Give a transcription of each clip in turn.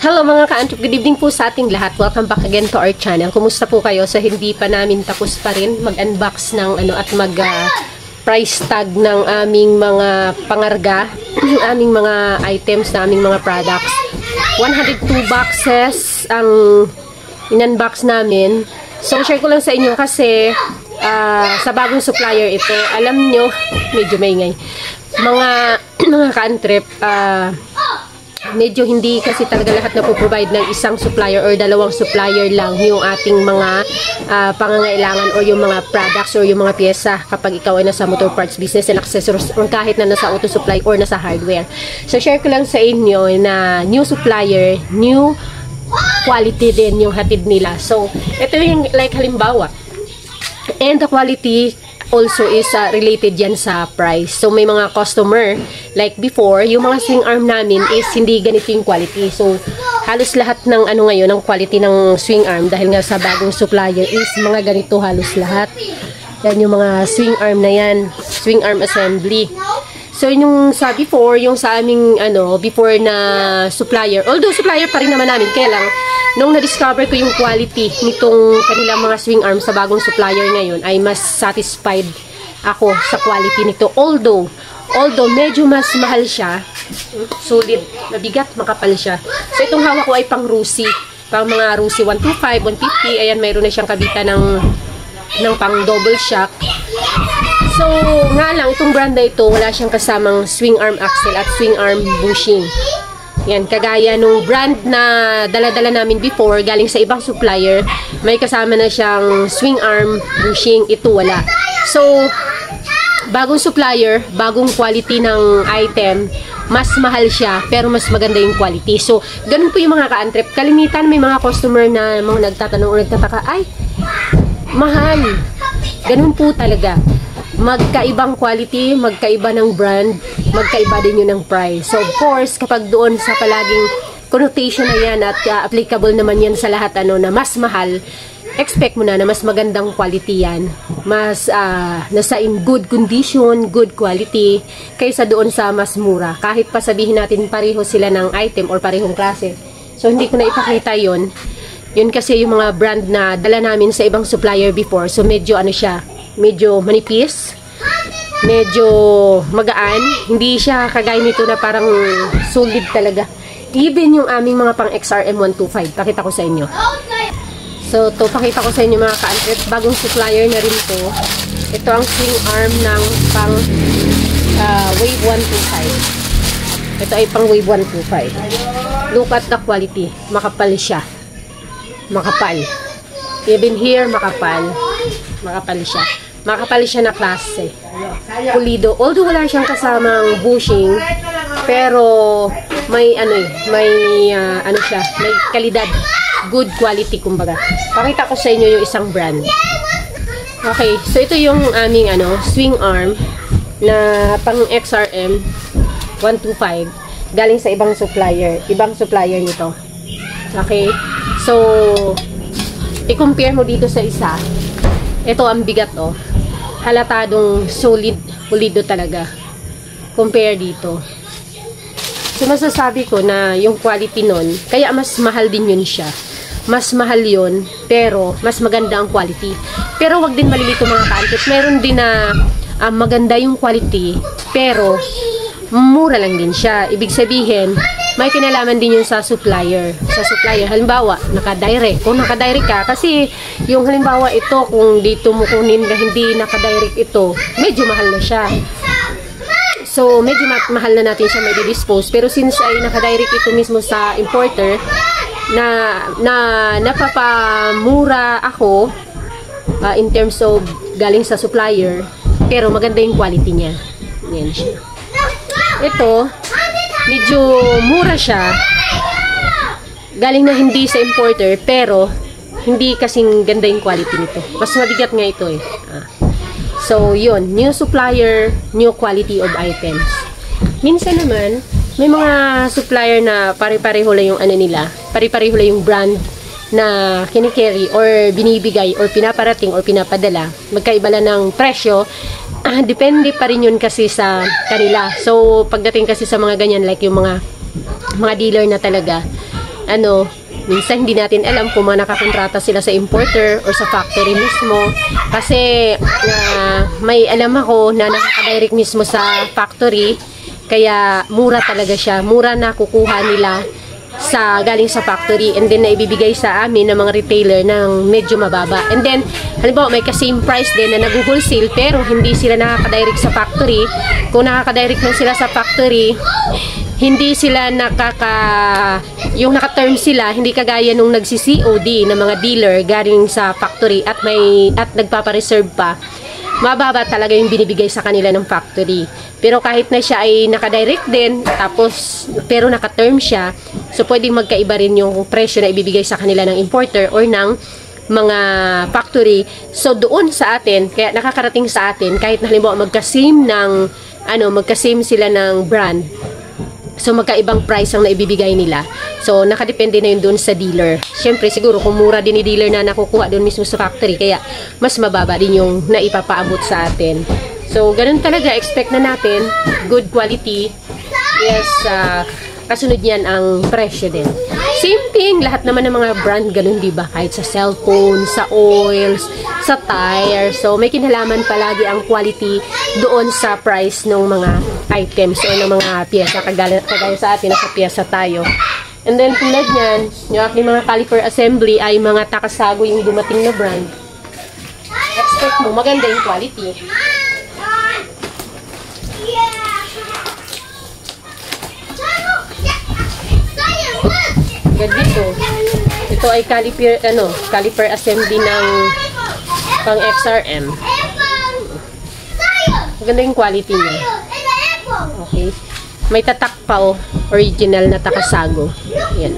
Hello mga ka-antrop, good evening po sa ating lahat. Welcome back again to our channel. Kumusta po kayo? Sa hindi pa namin tapos pa rin mag-unbox ng at price tag ng aming mga pangarga, aming mga items na aming mga products. 102 boxes ang in-unbox namin. So share ko lang sa inyo kasi sa bagong supplier ito, alam nyo, medyo maingay. Mga ka-antrop, medyo hindi kasi talaga lahat na po-provide ng isang supplier or dalawang supplier lang yung ating mga pangangailangan or yung mga products or yung mga pyesa kapag ikaw ay nasa motor parts business and accessories or kahit na nasa auto supply or nasa hardware. So share ko lang sa inyo na new supplier, new quality din yung hatid nila. So ito yung like halimbawa, and the quality also is related yan sa price. So may mga customer, like before, yung mga swing arm namin is hindi ganito yung quality. So halos lahat ng ngayon, ng quality ng swing arm, dahil nga sa bagong supplier is mga ganito halos lahat. Yan yung mga swing arm na yan, swing arm assembly. So yung sa before, yung sa aming before na supplier, although supplier pa rin naman namin, kaya lang nung na-discover ko yung quality nitong kanilang mga swing arm sa bagong supplier ngayon, ay mas satisfied ako sa quality nito. Although medyo mas mahal siya, solid, mabigat, makapal siya. So itong hawak ko ay pang Rusi, pang mga Rusi 125, 150. Ayan, mayroon na siyang kabitan ng pang double shock. So nga lang, itong brand na ito, wala siyang kasamang swing arm axle at swing arm bushing. Yan, kagaya nung brand na dala-dala namin before, galing sa ibang supplier, may kasama na siyang swing arm bushing. Ito wala. So, bagong supplier, bagong quality ng item, mas mahal siya, pero mas maganda yung quality. So, ganun po yung mga ka-antrop. Kalimitan may mga customer na mga nagtatanong o nagtataka, ay, mahal. Ganun po talaga. Magkaibang quality, magkaiba ng brand, magkaiba din yun ng price. So of course, kapag doon sa palaging connotation na yan at applicable naman yan sa lahat na mas mahal, expect mo na mas magandang quality yan. Mas nasa in good condition, good quality, kaysa doon sa mas mura. Kahit pa sabihin natin pareho sila ng item or parehong klase. So hindi ko na ipakita yun. Yun kasi yung mga brand na dala namin sa ibang supplier before. So medyo siya, medyo manipis, medyo magaan, hindi siya kagaya nito na parang solid talaga. Even yung aming mga pang XRM 125, pakita ko sa inyo. So to pakita ko sa inyo mga ka-antrop, bagong supplier na rin to. Ito ang swing arm ng pang Wave 125. Ito ay pang Wave 125. Look at the quality, makapal siya, makapal. Even here, makapal siya. Makapal siya na klase. Pulido. Although wala siyang kasamang bushing, pero may siya, may kalidad. Good quality kumbaga. Pakita ko sa inyo yung isang brand. Okay, so ito yung aming swing arm na pang XRM 125 galing sa ibang supplier nito. Okay? So i-compare mo dito sa isa. Ito ang bigat halatadong solid, pulido talaga. Compare dito. So masasabi ko na yung quality nun, kaya mas mahal din yun siya. Mas mahal yun, pero mas maganda ang quality. Pero wag din malilito mga ka-antrop. Meron din na maganda yung quality, pero mura lang din siya. Ibig sabihin, may kinalaman din yun sa supplier. Sa supplier, halimbawa, naka-direct. Kung naka-direct ka, kasi yung halimbawa ito, kung dito mo kunin na hindi naka-direct ito, medyo mahal na siya. So, medyo mahal na natin siya may dispose. Pero since ay naka-direct ito mismo sa importer, na napapamura ako in terms of galing sa supplier, pero maganda yung quality niya. Yan siya. Ito, medyo mura siya, galing na hindi sa importer, pero hindi kasing ganda yung quality nito. Mas mabigat nga ito So yun, new supplier, new quality of items. Minsan naman may mga supplier na pare-pareho lang yung nila, pare-pareho lang yung brand na kinikerry or binibigay or pinaparating or pinapadala. Magkaiba lang ng presyo. Depende pa rin yun kasi sa kanila. So pagdating kasi sa mga ganyan, like yung mga dealer na talaga, ano, minsan hindi natin alam kung mga nakakontrata sila sa importer or sa factory mismo. Kasi may alam ako na nakaka-direct mismo sa factory, kaya mura talaga siya. Mura na kukuha nila galing sa factory, and then naibibigay sa amin ng mga retailer ng medyo mababa. And then halimbawa may ka-same price din na nag-wholesale pero hindi sila nakaka-direct sa factory. Kung nakaka-direct lang sila sa factory, hindi sila yung naka-term sila, hindi kagaya nung nagsi-COD ng mga dealer galing sa factory at nagpapa-reserve pa. Mababa talaga yung binibigay sa kanila ng factory. Pero kahit na siya ay naka-direct din, pero naka-term siya, so pwedeng magkaiba rin yung presyo na ibibigay sa kanila ng importer or ng mga factory. So doon sa atin, kaya nakakarating sa atin, kahit na halimbawa magka-same sila ng brand, so magkaibang price ang naibibigay nila. So nakadepende na yun doon sa dealer. Siyempre siguro kung mura din ni dealer na nakukuha doon mismo sa factory, kaya mas mababa din yung naipapaabot sa atin. So ganun talaga, expect na natin good quality. Yes, kasunod niyan ang presyo din. Same thing, lahat naman ng mga brand ganun, di ba? Kahit sa cellphone, sa oils, sa tires. So may kinalaman palagi ang quality doon sa price ng mga items o ng mga piyesa. Kagaya sa atin, nasa piyesa tayo. And then tulad niyan, yung aking mga caliper assembly ay mga Takasago yung dumating na brand. Expect mo, maganda yung quality. Dito. Ito ay caliper assembly ng pang XRM. Maganda yung quality niya. Okay. May tatak pa original na Takasago. Yan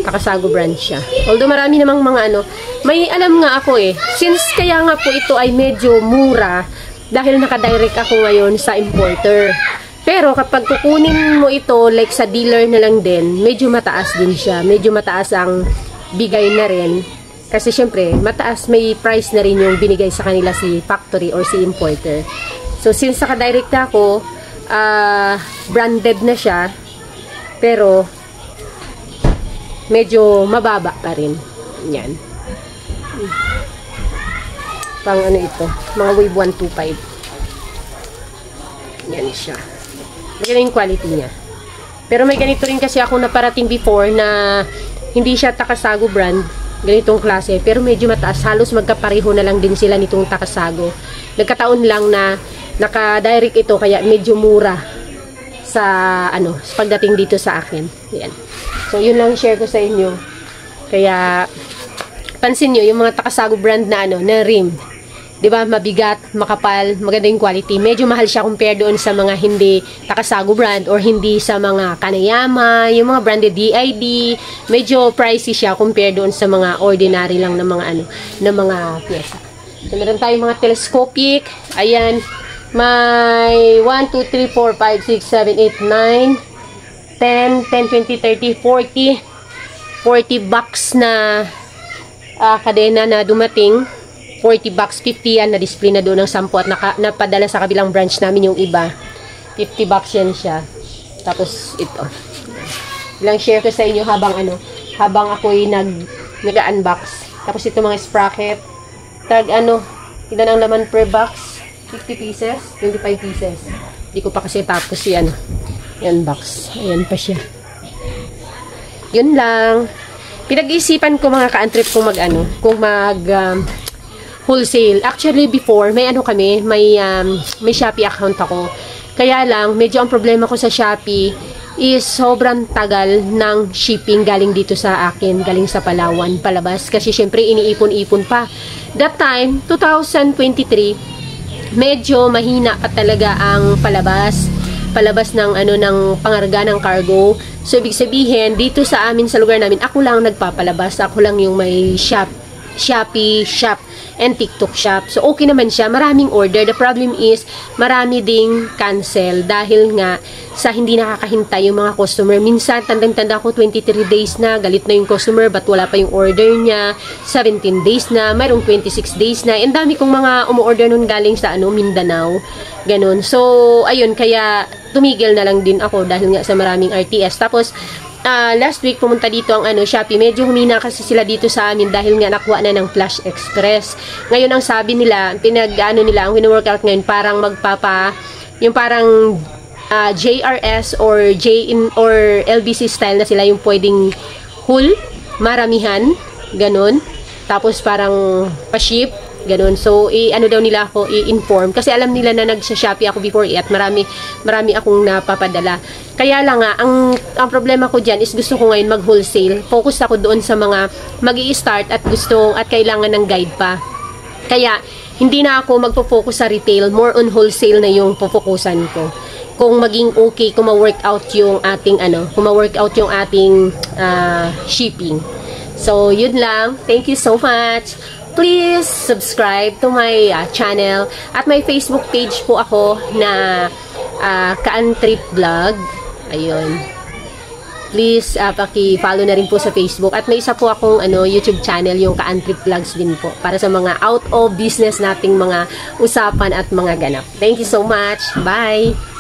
Takasago brand siya. Although marami namang mga may alam nga ako since kaya nga po ito ay medyo mura dahil naka-direct ako ngayon sa importer. Pero kapag kukunin mo ito like sa dealer na lang din, medyo mataas din siya. Medyo mataas ang bigay na rin. Kasi syempre, mataas, may price na rin yung binigay sa kanila si factory or si importer. So since naka-direct ako, branded na siya, pero medyo mababa pa rin. Yan. Pang ito, mga Wave 125. Yan siya. Maganda yung quality niya. Pero may ganito rin kasi ako naparating before na hindi siya Takasago brand, ganitong klase, pero medyo mataas. Halos magkapareho na lang din sila nitong Takasago. Nagkataon lang na naka-direct ito kaya medyo mura sa pagdating dito sa akin. Yan. So yun lang share ko sa inyo. Kaya pansin nyo yung mga Takasago brand na na rim. 'Di ba? Mabigat, makapal, maganda yung quality. Medyo mahal siya compare doon sa mga hindi Takasago brand or hindi sa mga Kanayama, yung mga branded DID. Medyo pricey siya compare doon sa mga ordinary lang na mga na mga pyesa. So meron tayong mga telescopic. Ayan, may 1 2 3 4 5 6 7 8 9 10 10 20 30 40 bucks na kadena na dumating. 40 bucks, 50 yan, na-display na doon ng 10 at napadala sa kabilang branch namin yung iba. 50 bucks yan siya. Tapos ito. Ilang share ko sa inyo habang ako'y nag-unbox. Tapos ito mga sprocket. Ilan ang laman per box? 50 pieces? 25 pieces. Hindi ko pa kasi tapos yan box. Ayan pa siya. Yun lang. Pinag-isipan ko mga ka-antrip kung wholesale. Actually, before, may may Shopee account ako. Kaya lang, medyo ang problema ko sa Shopee is sobrang tagal ng shipping galing dito sa akin, galing sa Palawan, palabas. Kasi syempre, iniipon-ipon pa. That time, 2023, medyo mahina pa talaga ang palabas ng ng pangarga ng cargo. So, ibig sabihin, dito sa amin, sa lugar namin, ako lang nagpapalabas. Ako lang yung may Shopee shop and TikTok shop. So, okay naman siya. Maraming order. The problem is, marami ding cancel dahil nga sa hindi nakakahintay yung mga customer. Minsan, tandang-tanda ko, 23 days na, galit na yung customer, but wala pa yung order niya. 17 days na, mayroong 26 days na. And dami kong mga umu-order nun galing sa Mindanao. Ganon. So, ayun, kaya tumigil na lang din ako dahil nga sa maraming RTS. Tapos, last week pumunta dito ang Shopee. Medyo humina kasi sila dito sa amin dahil nga nakuha na ng Flash Express. Ngayon ang sabi nila, ang wino-workout ngayon parang yung parang JRS or or LBC style na sila yung pwedeng whole, maramihan, ganun. Tapos parang pa-ship, ganun. So, daw nila ako i-inform. Kasi alam nila na nagsa-Shopee ako before at marami akong napapadala. Kaya lang nga, ang problema ko dyan is gusto ko ngayon mag-wholesale. Focus ako doon sa mga mag-i-start at kailangan ng guide pa. Kaya, hindi na ako magpo-focus sa retail. More on wholesale na yung pufokusan ko. Kung maging okay, kung ma-workout yung ating shipping. So, yun lang. Thank you so much. Please subscribe to my channel. At may Facebook page po ako na Kaan-Trip Vlog. Ayun. Please paki-follow na rin po sa Facebook. At may isa po akong YouTube channel, yung Kaan-Trip Vlogs din po. Para sa mga out of business nating mga usapan at mga ganap. Thank you so much. Bye!